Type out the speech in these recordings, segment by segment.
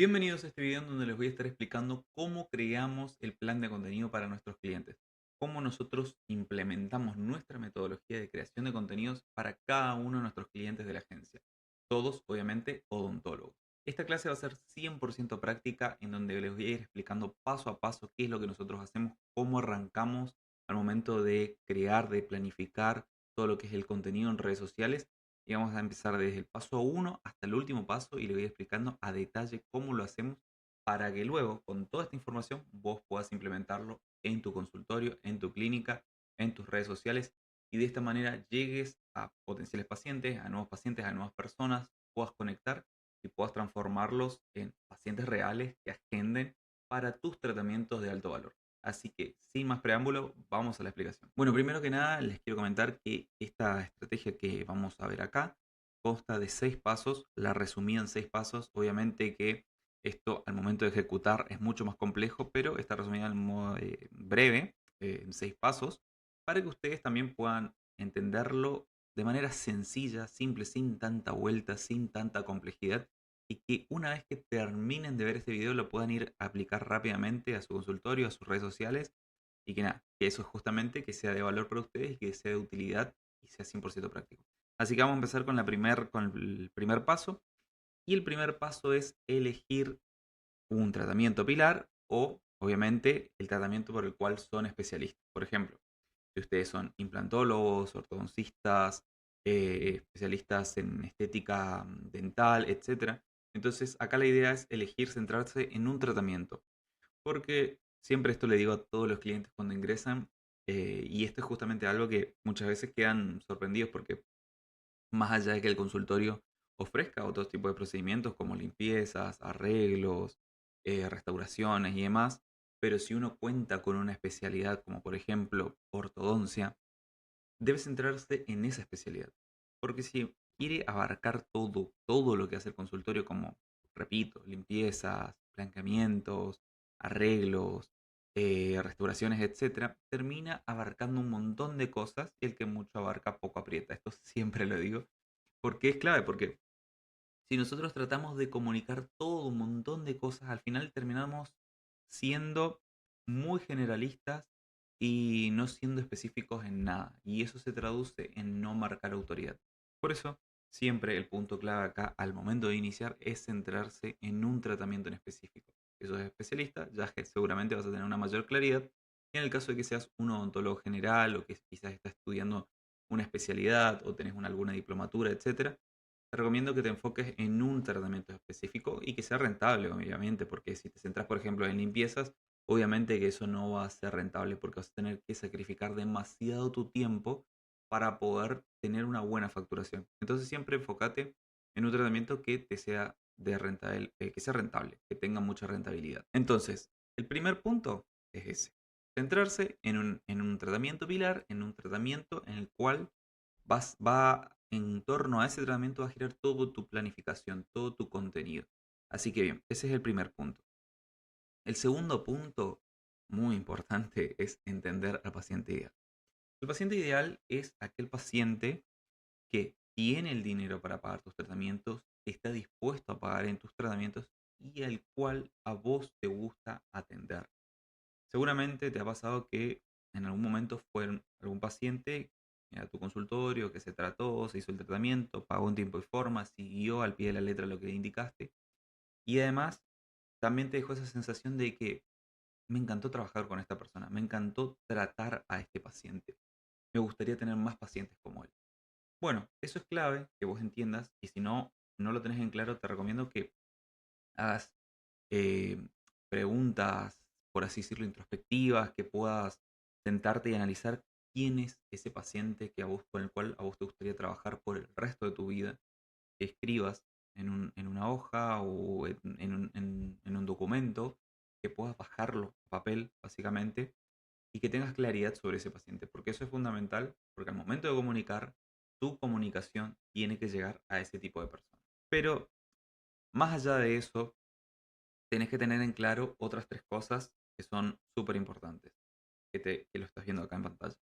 Bienvenidos a este video en donde les voy a estar explicando cómo creamos el plan de contenido para nuestros clientes, cómo nosotros implementamos nuestra metodología de creación de contenidos para cada uno de nuestros clientes de la agencia, todos obviamente odontólogos. Esta clase va a ser 100% práctica en donde les voy a ir explicando paso a paso qué es lo que nosotros hacemos, cómo arrancamos al momento de crear, de planificar todo lo que es el contenido en redes sociales y vamos a empezar desde el paso uno hasta el último paso y le voy explicando a detalle cómo lo hacemos para que luego, con toda esta información, vos puedas implementarlo en tu consultorio, en tu clínica, en tus redes sociales y de esta manera llegues a potenciales pacientes, a nuevas personas, puedas conectar y puedas transformarlos en pacientes reales que agenden para tus tratamientos de alto valor. Así que, sin más preámbulo, vamos a la explicación. Bueno, primero que nada, les quiero comentar que esta estrategia que vamos a ver acá consta de 6 pasos. La resumí en 6 pasos. Obviamente que esto al momento de ejecutar es mucho más complejo, pero está resumida en modo breve, en 6 pasos, para que ustedes también puedan entenderlo de manera sencilla, simple, sin tanta vuelta, sin tanta complejidad y que una vez que terminen de ver este video lo puedan ir a aplicar rápidamente a su consultorio, a sus redes sociales y que nada, que eso es justamente que sea de valor para ustedes y que sea de utilidad y sea 100% práctico. Así que vamos a empezar con con el primer paso y el primer paso es elegir un tratamiento pilar o obviamente el tratamiento por el cual son especialistas. Por ejemplo, si ustedes son implantólogos, ortodoncistas, especialistas en estética dental, etcétera. Entonces, acá la idea es elegir centrarse en un tratamiento, porque siempre esto le digo a todos los clientes cuando ingresan, y esto es justamente algo que muchas veces quedan sorprendidos porque más allá de que el consultorio ofrezca otros tipos de procedimientos como limpiezas, arreglos, restauraciones y demás, pero si uno cuenta con una especialidad como por ejemplo ortodoncia, debe centrarse en esa especialidad. Porque si quiere abarcar todo lo que hace el consultorio, como, repito, limpiezas, blancamientos, arreglos, restauraciones, etcétera, termina abarcando un montón de cosas y el que mucho abarca poco aprieta. Esto siempre lo digo, porque es clave, porque si nosotros tratamos de comunicar todo un montón de cosas, al final terminamos siendo muy generalistas y no siendo específicos en nada. Y eso se traduce en no marcar autoridad. Por eso, siempre el punto clave acá al momento de iniciar es centrarse en un tratamiento en específico. Si sos especialista, ya que seguramente vas a tener una mayor claridad. Y en el caso de que seas un odontólogo general o que quizás estás estudiando una especialidad o tenés alguna diplomatura, etcétera, te recomiendo que te enfoques en un tratamiento específico y que sea rentable, obviamente, porque si te centras, por ejemplo, en limpiezas, obviamente que eso no va a ser rentable porque vas a tener que sacrificar demasiado tu tiempo para poder tener una buena facturación. Entonces siempre enfócate en un tratamiento que te sea que sea rentable, que tenga mucha rentabilidad. Entonces, el primer punto es ese. Centrarse en un tratamiento pilar, en un tratamiento en el cual va en torno a ese tratamiento va a girar toda tu planificación, todo tu contenido. Así que bien, ese es el primer punto. El segundo punto, muy importante, es entender al paciente ideal. El paciente ideal es aquel paciente que tiene el dinero para pagar tus tratamientos, está dispuesto a pagar en tus tratamientos y al cual a vos te gusta atender. Seguramente te ha pasado que en algún momento fue algún paciente a tu consultorio que se trató, se hizo el tratamiento, pagó en tiempo y forma, siguió al pie de la letra lo que le indicaste y además también te dejó esa sensación de que me encantó trabajar con esta persona, me encantó tratar a este paciente, me gustaría tener más pacientes como él. Bueno, eso es clave que vos entiendas y si no lo tenés en claro, te recomiendo que hagas eh, preguntas, por así decirlo, introspectivas, que puedas sentarte y analizar quién es ese paciente que con el cual a vos te gustaría trabajar por el resto de tu vida, que escribas en una hoja o en un documento, que puedas bajarlo a papel, básicamente, y que tengas claridad sobre ese paciente, porque eso es fundamental, porque al momento de comunicar, tu comunicación tiene que llegar a ese tipo de personas. Pero más allá de eso, tenés que tener en claro otras tres cosas que son súper importantes, que lo estás viendo acá en pantalla.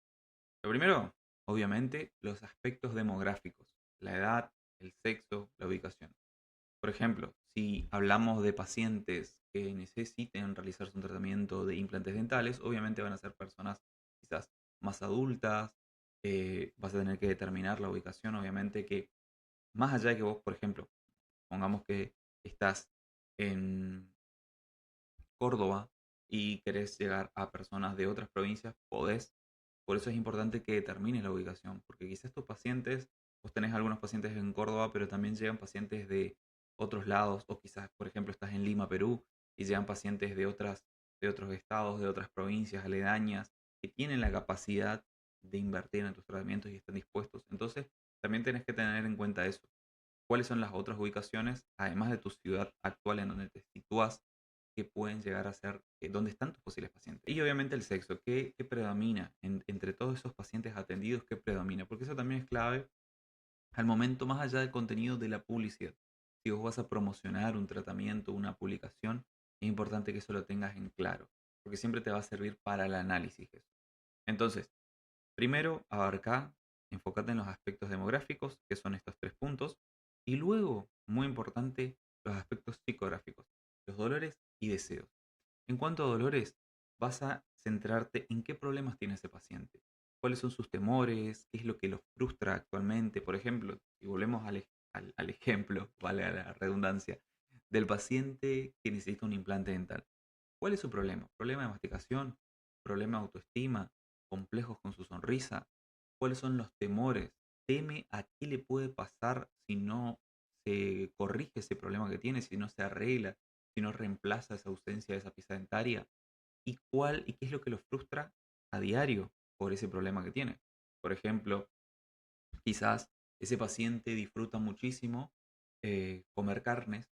Lo primero, obviamente, los aspectos demográficos, la edad, el sexo, la ubicación. Por ejemplo, si hablamos de pacientes que necesiten realizarse un tratamiento de implantes dentales, obviamente van a ser personas quizás más adultas. Vas a tener que determinar la ubicación, obviamente, que más allá de que vos, por ejemplo, pongamos que estás en Córdoba y querés llegar a personas de otras provincias, podés. Por eso es importante que determines la ubicación, porque quizás tus pacientes, vos tenés algunos pacientes en Córdoba, pero también llegan pacientes de otros lados, o quizás, por ejemplo, estás en Lima, Perú, y llegan pacientes de otros estados, de otras provincias aledañas, que tienen la capacidad de invertir en tus tratamientos y están dispuestos. Entonces, también tenés que tener en cuenta eso. ¿Cuáles son las otras ubicaciones, además de tu ciudad actual en donde te sitúas, que pueden llegar a ser donde están tus posibles pacientes? Y obviamente el sexo, ¿qué predomina entre todos esos pacientes atendidos? ¿Qué predomina? Porque eso también es clave al momento, más allá del contenido de la publicidad. Si vos vas a promocionar un tratamiento, una publicación, es importante que eso lo tengas en claro, porque siempre te va a servir para el análisis eso. Entonces, primero, abarca, enfócate en los aspectos demográficos, que son estos 3 puntos, y luego, muy importante, los aspectos psicográficos, los dolores y deseos. En cuanto a dolores, vas a centrarte en qué problemas tiene ese paciente, cuáles son sus temores, qué es lo que los frustra actualmente. Por ejemplo, si volvemos al ejemplo, vale la redundancia, del paciente que necesita un implante dental. ¿Cuál es su problema? ¿Problema de masticación? ¿Problema de autoestima? ¿Complejos con su sonrisa? ¿Cuáles son los temores? ¿Teme a qué le puede pasar si no se corrige ese problema que tiene, si no se arregla, si no reemplaza esa ausencia de esa pieza dentaria? ¿Y qué es lo que lo frustra a diario por ese problema que tiene? Por ejemplo, quizás ese paciente disfruta muchísimo comer carnes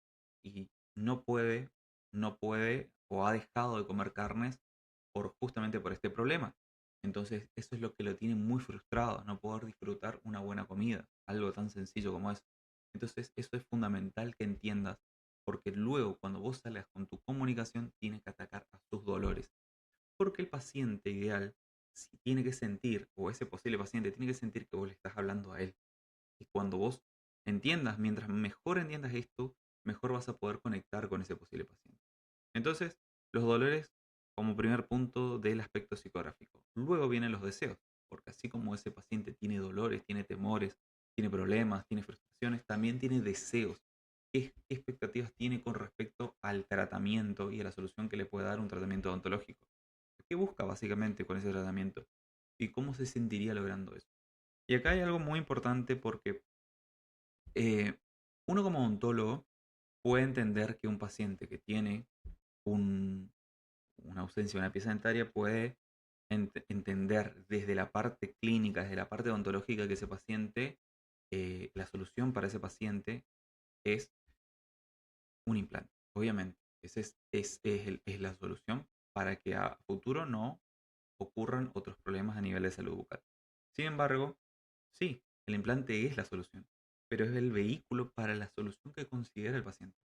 y no puede, no puede o ha dejado de comer carnes justamente por este problema. Entonces, eso es lo que lo tiene muy frustrado, no poder disfrutar una buena comida, algo tan sencillo como eso. Entonces, eso es fundamental que entiendas, porque luego cuando vos salgas con tu comunicación, tienes que atacar a sus dolores. Porque el paciente ideal si tiene que sentir, o ese posible paciente tiene que sentir que vos le estás hablando a él. Y cuando vos entiendas, mientras mejor entiendas esto, mejor vas a poder conectar con ese posible paciente. Entonces, los dolores como primer punto del aspecto psicográfico. Luego vienen los deseos, porque así como ese paciente tiene dolores, tiene temores, tiene problemas, tiene frustraciones, también tiene deseos. ¿Qué expectativas tiene con respecto al tratamiento y a la solución que le puede dar un tratamiento odontológico? ¿Qué busca básicamente con ese tratamiento? ¿Y cómo se sentiría logrando eso? Y acá hay algo muy importante porque eh, uno como odontólogo puede entender que un paciente que tiene un- una ausencia de una pieza dentaria puede entender desde la parte clínica, desde la parte odontológica que ese paciente, la solución para ese paciente es un implante. Obviamente, esa es la solución para que a futuro no ocurran otros problemas a nivel de salud bucal. Sin embargo, sí, el implante es la solución, pero es el vehículo para la solución que considera el paciente.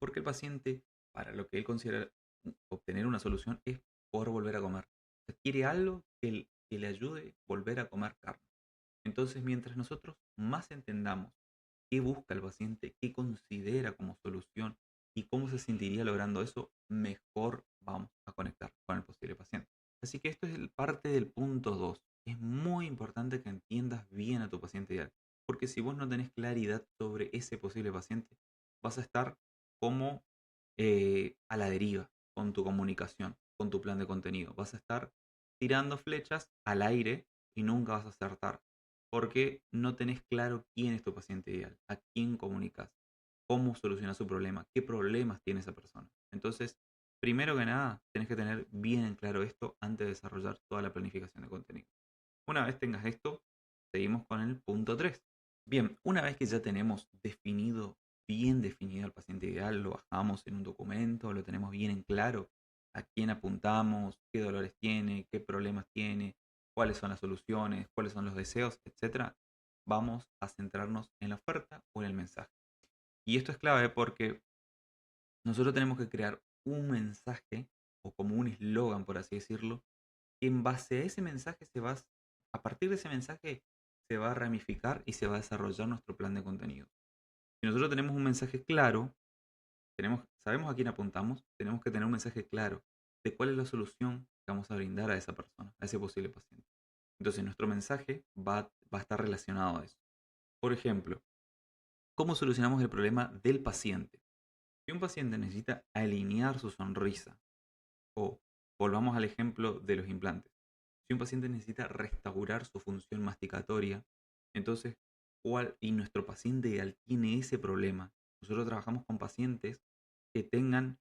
Porque el paciente, para lo que él considera obtener una solución, es poder volver a comer. O sea, quiere algo que le ayude a volver a comer carne. Entonces, mientras nosotros más entendamos qué busca el paciente, qué considera como solución y cómo se sentiría logrando eso, mejor vamos a conectar con el posible paciente. Así que esto es parte del punto 2. Es muy importante que entiendas bien a tu paciente ideal, porque si vos no tenés claridad sobre ese posible paciente, vas a estar como a la deriva con tu comunicación, con tu plan de contenido. Vas a estar tirando flechas al aire y nunca vas a acertar porque no tenés claro quién es tu paciente ideal, a quién comunicas, cómo solucionar su problema, qué problemas tiene esa persona. Entonces, primero que nada, tenés que tener bien en claro esto antes de desarrollar toda la planificación de contenido. Una vez tengas esto, seguimos con el punto 3. Bien, una vez que ya tenemos bien definido al paciente ideal, lo bajamos en un documento, lo tenemos bien en claro, a quién apuntamos, qué dolores tiene, qué problemas tiene, cuáles son las soluciones, cuáles son los deseos, etcétera, vamos a centrarnos en la oferta o en el mensaje. Y esto es clave porque nosotros tenemos que crear un mensaje o como un eslogan, por así decirlo, que en base a ese mensaje a partir de ese mensaje se va a ramificar y se va a desarrollar nuestro plan de contenido. Si nosotros tenemos un mensaje claro, sabemos a quién apuntamos, tenemos que tener un mensaje claro de cuál es la solución que vamos a brindar a esa persona, a ese posible paciente. Entonces nuestro mensaje va a estar relacionado a eso. Por ejemplo, ¿cómo solucionamos el problema del paciente? Si un paciente necesita alinear su sonrisa, o volvamos al ejemplo de los implantes. Si un paciente necesita restaurar su función masticatoria, entonces, y nuestro paciente ideal tiene ese problema. Nosotros trabajamos con pacientes que tengan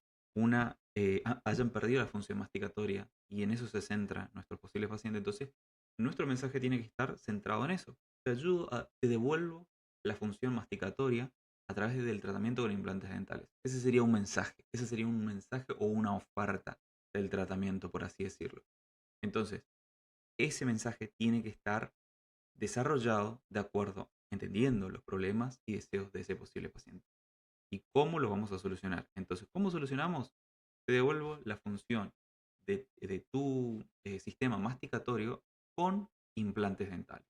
hayan perdido la función masticatoria y en eso se centra nuestro posible paciente. Entonces, nuestro mensaje tiene que estar centrado en eso. Te devuelvo la función masticatoria a través del tratamiento con implantes dentales. Ese sería un mensaje. Ese sería un mensaje o una oferta del tratamiento, por así decirlo. Entonces, ese mensaje tiene que estar desarrollado de acuerdo, entendiendo los problemas y deseos de ese posible paciente. ¿Y cómo lo vamos a solucionar? Entonces, ¿cómo solucionamos? Te devuelvo la función de tu sistema masticatorio con implantes dentales.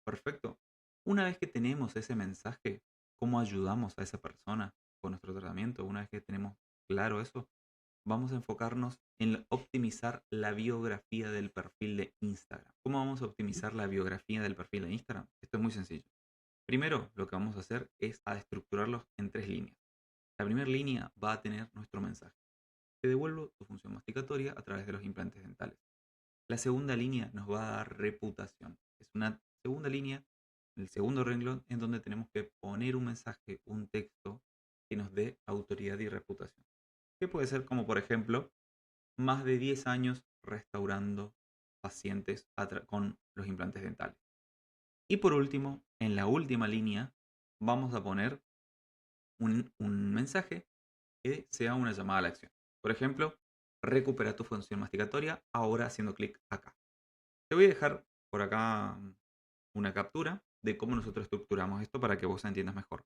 Perfecto. Una vez que tenemos ese mensaje, ¿cómo ayudamos a esa persona con nuestro tratamiento? Una vez que tenemos claro eso, vamos a enfocarnos en optimizar la biografía del perfil de Instagram. ¿Cómo vamos a optimizar la biografía del perfil de Instagram? Esto es muy sencillo. Primero, lo que vamos a hacer es a estructurarlos en 3 líneas. La primera línea va a tener nuestro mensaje. Te devuelvo tu función masticatoria a través de los implantes dentales. La segunda línea nos va a dar reputación. Es una segunda línea, el segundo renglón, en donde tenemos que poner un mensaje, un texto que nos dé autoridad y reputación. Que puede ser como, por ejemplo, más de 10 años restaurando pacientes con los implantes dentales. Y por último, en la última línea, vamos a poner un mensaje que sea una llamada a la acción. Por ejemplo, recupera tu función masticatoria ahora haciendo clic acá. Te voy a dejar por acá una captura de cómo nosotros estructuramos esto para que vos entiendas mejor.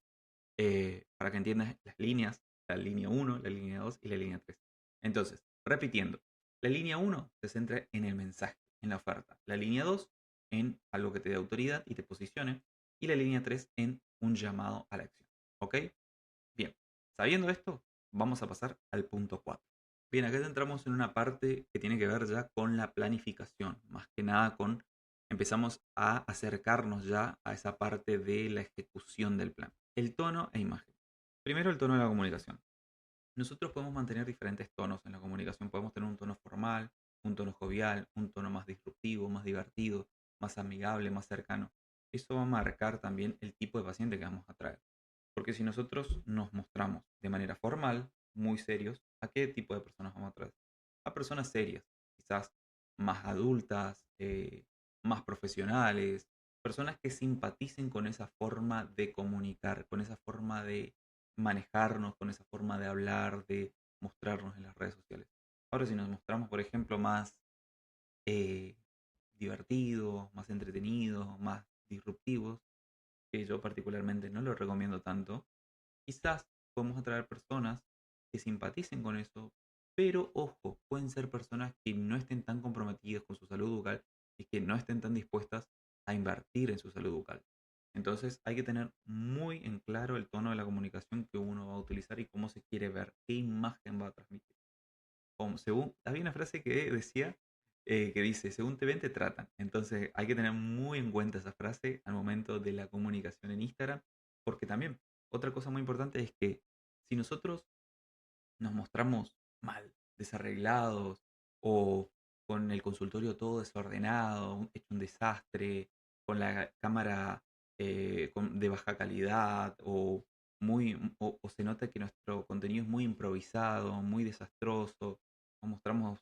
Para que entiendas las líneas, la línea 1, la línea 2 y la línea 3. Entonces, repitiendo, la línea 1 se centra en el mensaje, en la oferta. La línea 2 en algo que te dé autoridad y te posicione. Y la línea 3 en un llamado a la acción. ¿Ok? Bien, sabiendo esto, vamos a pasar al punto 4. Bien, acá entramos en una parte que tiene que ver ya con la planificación, más que nada empezamos a acercarnos ya a esa parte de la ejecución del plan. El tono e imagen. Primero el tono de la comunicación. Nosotros podemos mantener diferentes tonos en la comunicación. Podemos tener un tono formal, un tono jovial, un tono más disruptivo, más divertido, más amigable, más cercano. Eso va a marcar también el tipo de paciente que vamos a traer. Porque si nosotros nos mostramos de manera formal, muy serios, ¿a qué tipo de personas vamos a traer? A personas serias, quizás más adultas, más profesionales, personas que simpaticen con esa forma de comunicar, con esa forma de manejarnos, con esa forma de hablar, de mostrarnos en las redes sociales. Ahora, si nos mostramos, por ejemplo, más eh, divertidos, más entretenidos, más disruptivos, que yo particularmente no lo recomiendo tanto, quizás podemos atraer personas que simpaticen con eso, pero ojo, pueden ser personas que no estén tan comprometidas con su salud bucal y que no estén tan dispuestas a invertir en su salud bucal. Entonces hay que tener muy en claro el tono de la comunicación que uno va a utilizar y cómo se quiere ver, qué imagen va a transmitir. Había una frase que decía, que dice, según te ven, te tratan. Entonces hay que tener muy en cuenta esa frase al momento de la comunicación en Instagram, porque también otra cosa muy importante es que si nosotros nos mostramos mal, desarreglados o con el consultorio todo desordenado, hecho un desastre, con la cámara de baja calidad o se nota que nuestro contenido es muy improvisado, muy desastroso, o mostramos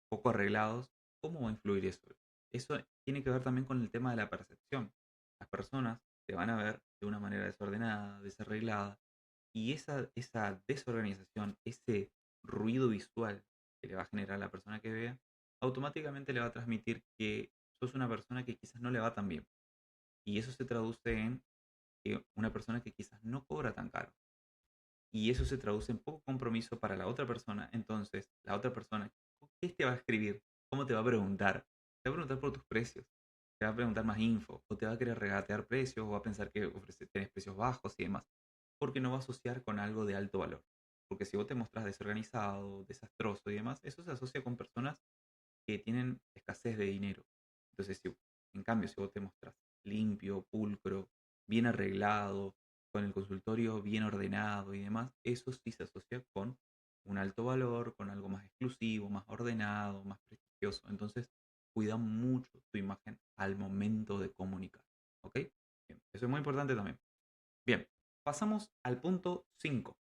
poco arreglados, ¿cómo va a influir eso? Eso tiene que ver también con el tema de la percepción. Las personas te van a ver de una manera desordenada, desarreglada, y esa desorganización, ese ruido visual que le va a generar a la persona que vea, automáticamente le va a transmitir que sos una persona que quizás no le va tan bien. Y eso se traduce en que una persona que quizás no cobra tan caro. Y eso se traduce en poco compromiso para la otra persona. Entonces, la otra persona, ¿qué te va a escribir? ¿Cómo te va a preguntar? Te va a preguntar por tus precios. Te va a preguntar más info. O te va a querer regatear precios. O va a pensar que tenés precios bajos y demás. porque no va a asociar con algo de alto valor. Porque si vos te mostrás desorganizado, desastroso y demás, eso se asocia con personas que tienen escasez de dinero. Entonces, en cambio, si vos te mostrás limpio, pulcro, bien arreglado, con el consultorio bien ordenado y demás, eso sí se asocia con un alto valor, con algo más exclusivo, más ordenado, más prestigioso. Entonces, cuida mucho tu imagen al momento de comunicar. ¿Ok? Bien, eso es muy importante también. Bien, pasamos al punto 5.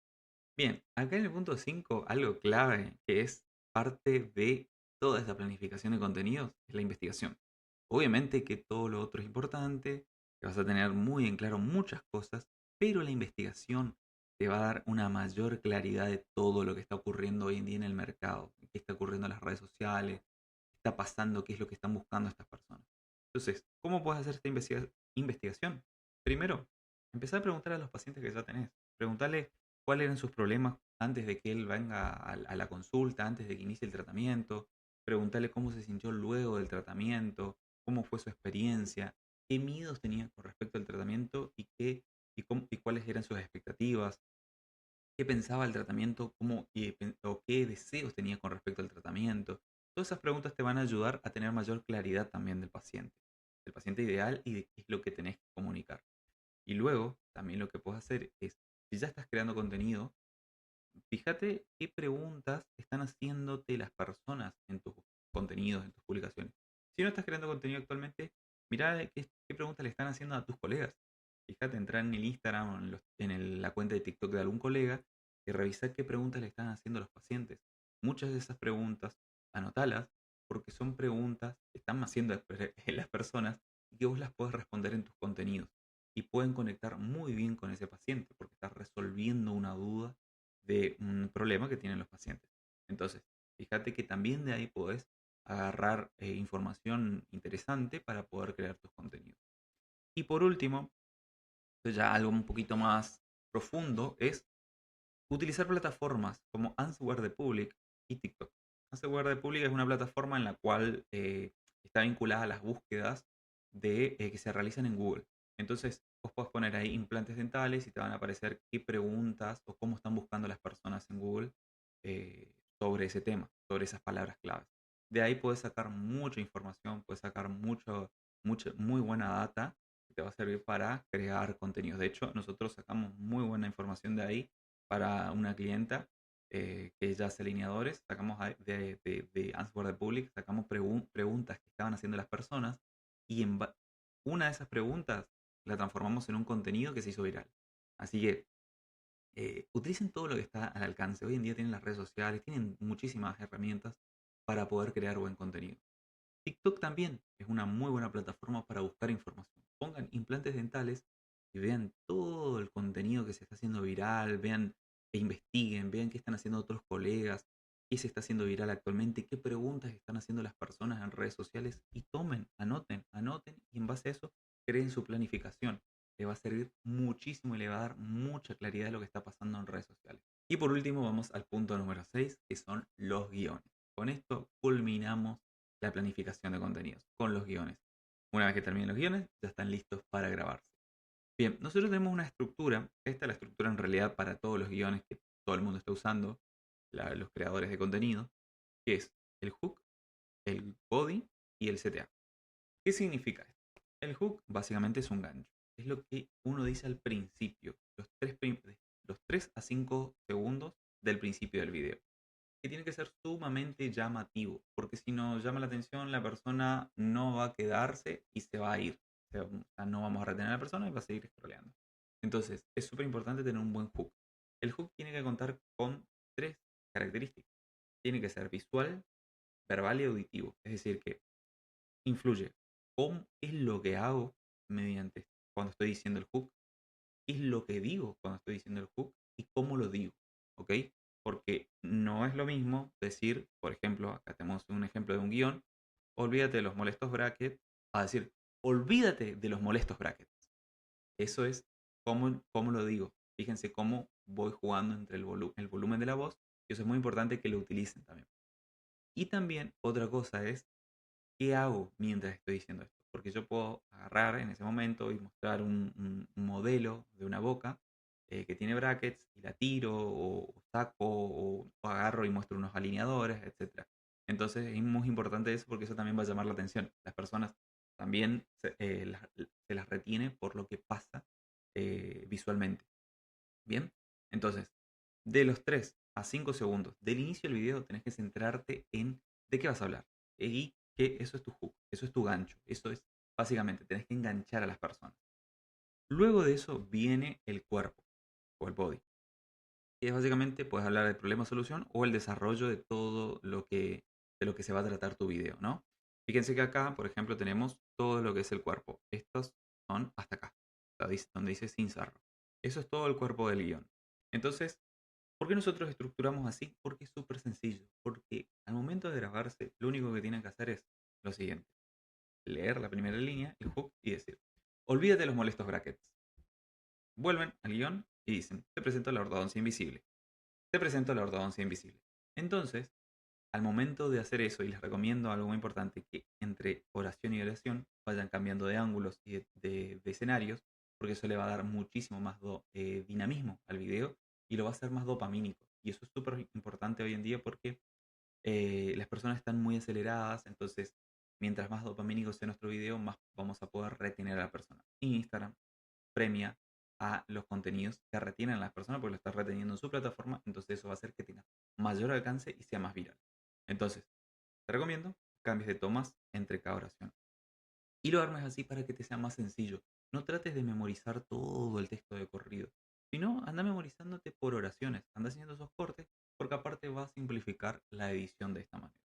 Bien, acá en el punto 5, algo clave que es parte de toda esta planificación de contenidos es la investigación. Obviamente que todo lo otro es importante, que vas a tener muy en claro muchas cosas, pero la investigación te va a dar una mayor claridad de todo lo que está ocurriendo hoy en día en el mercado, qué está ocurriendo en las redes sociales, qué está pasando, qué es lo que están buscando estas personas. Entonces, ¿cómo puedes hacer esta investigación? Primero, empezar a preguntar a los pacientes que ya tenés. Preguntarle cuáles eran sus problemas antes de que él venga a la consulta, antes de que inicie el tratamiento. Preguntarle cómo se sintió luego del tratamiento, cómo fue su experiencia, qué miedos tenía con respecto al tratamiento y cuáles eran sus expectativas, qué pensaba del tratamiento, o qué deseos tenía con respecto al tratamiento. Todas esas preguntas te van a ayudar a tener mayor claridad también del paciente ideal y de qué es lo que tenés que comunicar. Y luego, también lo que puedes hacer es, si ya estás creando contenido, fíjate qué preguntas están haciéndote las personas en tus contenidos, en tus publicaciones. Si no estás creando contenido actualmente, mira qué preguntas le están haciendo a tus colegas. Fíjate, entrar en el Instagram o la cuenta de TikTok de algún colega y revisar qué preguntas le están haciendo los pacientes. Muchas de esas preguntas, anotalas, porque son preguntas que están haciendo las personas y que vos las puedes responder en tus contenidos. Y pueden conectar muy bien con ese paciente porque estás resolviendo una duda de un problema que tienen los pacientes. Entonces, fíjate que también de ahí podés agarrar información interesante para poder crear tus contenidos. Y por último, esto ya algo un poquito más profundo, es utilizar plataformas como Answer the Public y TikTok. Answer the Public es una plataforma en la cual está vinculada a las búsquedas que se realizan en Google. Entonces, vos podés poner ahí implantes dentales y te van a aparecer qué preguntas o cómo están buscando las personas en Google sobre ese tema, sobre esas palabras claves. De ahí puedes sacar mucha información, puedes sacar muy buena data que te va a servir para crear contenidos. De hecho, nosotros sacamos muy buena información de ahí para una clienta que ella hace alineadores. Sacamos de Answer the Public, sacamos preguntas que estaban haciendo las personas y una de esas preguntas la transformamos en un contenido que se hizo viral. Así que utilicen todo lo que está al alcance. Hoy en día tienen las redes sociales, tienen muchísimas herramientas para poder crear buen contenido. TikTok también es una muy buena plataforma para buscar información. Pongan implantes dentales y vean todo el contenido que se está haciendo viral, vean e investiguen, vean qué están haciendo otros colegas, qué se está haciendo viral actualmente, qué preguntas están haciendo las personas en redes sociales y tomen, anoten y en base a eso creen su planificación. Le va a servir muchísimo y le va a dar mucha claridad de lo que está pasando en redes sociales. Y por último vamos al punto número 6, que son los guiones. Con esto culminamos la planificación de contenidos con los guiones. Una vez que terminen los guiones, ya están listos para grabarse. Bien, nosotros tenemos una estructura. Esta es la estructura en realidad para todos los guiones que todo el mundo está usando, los creadores de contenido, que es el hook, el body y el CTA. ¿Qué significa esto? El hook básicamente es un gancho. Es lo que uno dice al principio, los 3 a 5 segundos del principio del video, que tiene que ser sumamente llamativo, porque si no llama la atención, la persona no va a quedarse y se va a ir. O sea, no vamos a retener a la persona y va a seguir scrolleando. Entonces, es súper importante tener un buen hook. El hook tiene que contar con 3 características. Tiene que ser visual, verbal y auditivo. Es decir, que influye cómo es lo que hago mediante cuando estoy diciendo el hook, qué es lo que digo cuando estoy diciendo el hook y cómo lo digo, ¿ok? Porque no es lo mismo decir, por ejemplo, acá tenemos un ejemplo de un guión, olvídate de los molestos brackets, a decir, olvídate de los molestos brackets. Eso es cómo lo digo. Fíjense cómo voy jugando entre el volumen de la voz, y eso es muy importante que lo utilicen también. Y también otra cosa es, ¿qué hago mientras estoy diciendo esto? Porque yo puedo agarrar en ese momento y mostrar un modelo de una boca que tiene brackets y la tiro o saco o agarro y muestro unos alineadores, etcétera. Entonces es muy importante eso porque eso también va a llamar la atención. Las personas también se las retiene por lo que pasa visualmente. Bien, entonces de los 3 a 5 segundos del inicio del video tenés que centrarte en de qué vas a hablar y que eso es tu hook, eso es tu gancho, eso es básicamente, tenés que enganchar a las personas. Luego de eso viene el cuerpo o el body, que es básicamente puedes hablar de problema-solución o el desarrollo de todo de lo que se va a tratar tu video, ¿no? Fíjense que acá, por ejemplo, tenemos todo lo que es el cuerpo. Estos son hasta acá, donde dice sin cerro. Eso es todo el cuerpo del guión. Entonces, ¿por qué nosotros estructuramos así? Porque es súper sencillo. Porque al momento de grabarse, lo único que tienen que hacer es lo siguiente. Leer la primera línea, el hook, y decir, olvídate de los molestos brackets. Vuelven al guión y dicen, te presento la ortodoncia invisible. Te presento la ortodoncia invisible. Entonces, al momento de hacer eso, y les recomiendo algo muy importante, que entre oración y oración vayan cambiando de ángulos y de escenarios, porque eso le va a dar muchísimo más dinamismo al video y lo va a hacer más dopamínico. Y eso es súper importante hoy en día porque las personas están muy aceleradas, entonces mientras más dopamínico sea nuestro video, más vamos a poder retener a la persona. Instagram premia a los contenidos que retienen a las personas porque lo estás reteniendo en su plataforma, entonces eso va a hacer que tenga mayor alcance y sea más viral. Entonces, te recomiendo cambies de tomas entre cada oración. Y lo armes así para que te sea más sencillo. No trates de memorizar todo el texto de corrido, sino anda memorizándote por oraciones, anda haciendo esos cortes, porque aparte va a simplificar la edición de esta manera.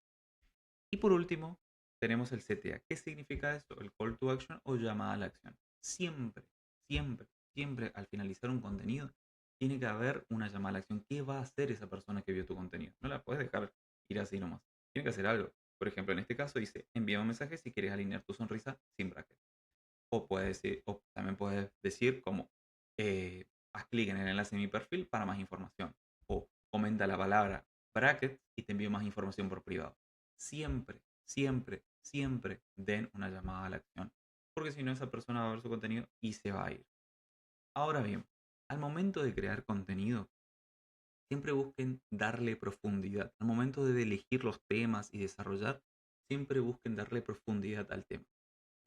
Y por último, tenemos el CTA. ¿Qué significa esto? El call to action o llamada a la acción. Siempre, siempre, siempre al finalizar un contenido, tiene que haber una llamada a la acción. ¿Qué va a hacer esa persona que vio tu contenido? No la puedes dejar ir así nomás. Tiene que hacer algo. Por ejemplo, en este caso dice, envía un mensaje si quieres alinear tu sonrisa sin bracket. O también puedes decir como, haz clic en el enlace de mi perfil para más información. O comenta la palabra bracket y te envío más información por privado. Siempre, siempre, siempre den una llamada a la acción. Porque si no, esa persona va a ver su contenido y se va a ir. Ahora bien, al momento de crear contenido, siempre busquen darle profundidad. Al momento de elegir los temas y desarrollar, siempre busquen darle profundidad al tema.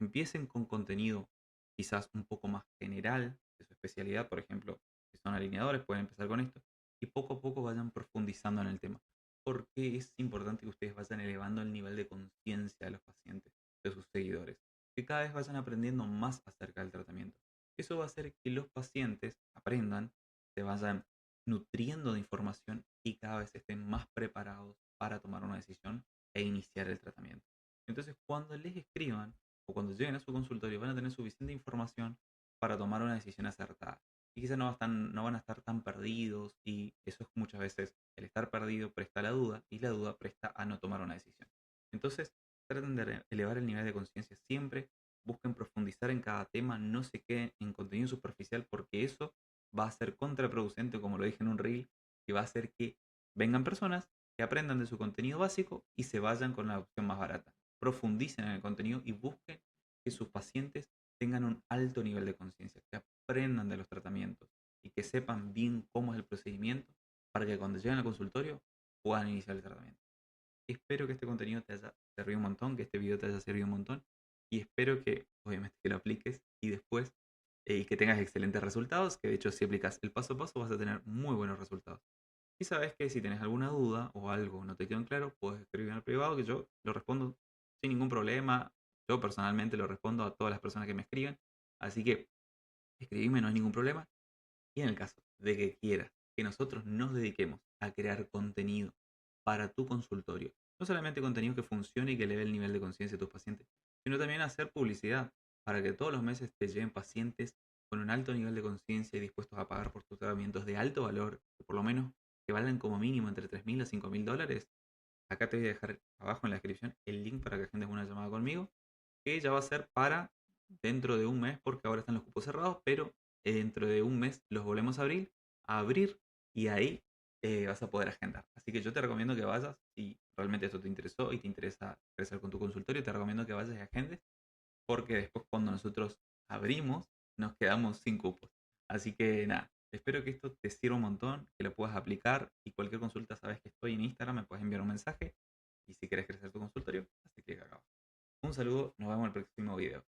Empiecen con contenido quizás un poco más general de su especialidad, por ejemplo, si son alineadores, pueden empezar con esto, y poco a poco vayan profundizando en el tema, porque es importante que ustedes vayan elevando el nivel de conciencia de los pacientes, de sus seguidores, que cada vez vayan aprendiendo más acerca del tratamiento. Eso va a hacer que los pacientes aprendan, se vayan nutriendo de información y cada vez estén más preparados para tomar una decisión e iniciar el tratamiento. Entonces, cuando les escriban, o cuando lleguen a su consultorio van a tener suficiente información para tomar una decisión acertada. Y quizás no van a estar tan perdidos y eso es muchas veces el estar perdido presta a la duda y la duda presta a no tomar una decisión. Entonces, traten de elevar el nivel de conciencia siempre, busquen profundizar en cada tema, no se queden en contenido superficial porque eso va a ser contraproducente, como lo dije en un reel, que va a hacer que vengan personas que aprendan de su contenido básico y se vayan con la opción más barata. Profundicen en el contenido y busquen que sus pacientes tengan un alto nivel de conciencia, que aprendan de los tratamientos y que sepan bien cómo es el procedimiento para que cuando lleguen al consultorio puedan iniciar el tratamiento. Espero que este contenido te haya servido un montón, que este video te haya servido un montón y espero que obviamente que lo apliques y después y que tengas excelentes resultados, que de hecho si aplicas el paso a paso vas a tener muy buenos resultados. Y sabes que si tienes alguna duda o algo no te quedó en claro, puedes escribirme al privado que yo lo respondo sin ningún problema. Yo personalmente lo respondo a todas las personas que me escriben. Así que escribime, no hay ningún problema. Y en el caso de que quieras que nosotros nos dediquemos a crear contenido para tu consultorio, no solamente contenido que funcione y que eleve el nivel de conciencia de tus pacientes, sino también hacer publicidad para que todos los meses te lleguen pacientes con un alto nivel de conciencia y dispuestos a pagar por tus tratamientos de alto valor, que por lo menos que valgan como mínimo entre 3.000 a 5.000 dólares. Acá te voy a dejar abajo en la descripción el link para que agendes una llamada conmigo, que ya va a ser para dentro de un mes, porque ahora están los cupos cerrados, pero dentro de un mes los volvemos a abrir y ahí vas a poder agendar. Así que yo te recomiendo que vayas, si realmente esto te interesó y te interesa crecer con tu consultorio, te recomiendo que vayas y agendes, porque después cuando nosotros abrimos nos quedamos sin cupos. Así que nada, Espero que esto te sirva un montón, que lo puedas aplicar y cualquier consulta sabes que estoy en Instagram, me puedes enviar un mensaje y si quieres crecer tu consultorio, así clic acá abajo. Un saludo, nos vemos en el próximo video.